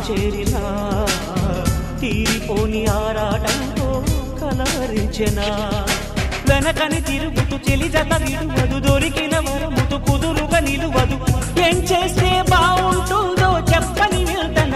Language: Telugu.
చేరినా తీరిపోని ఆరాటంతో కలవరించెనా వెనకని తిరుగుతూ చెలి జత విడువదు దొరికిన వరముతు కుదురుగా నిలువదు ఏం చేస్తే బాగుంటుందో చెప్పని వెళ్తన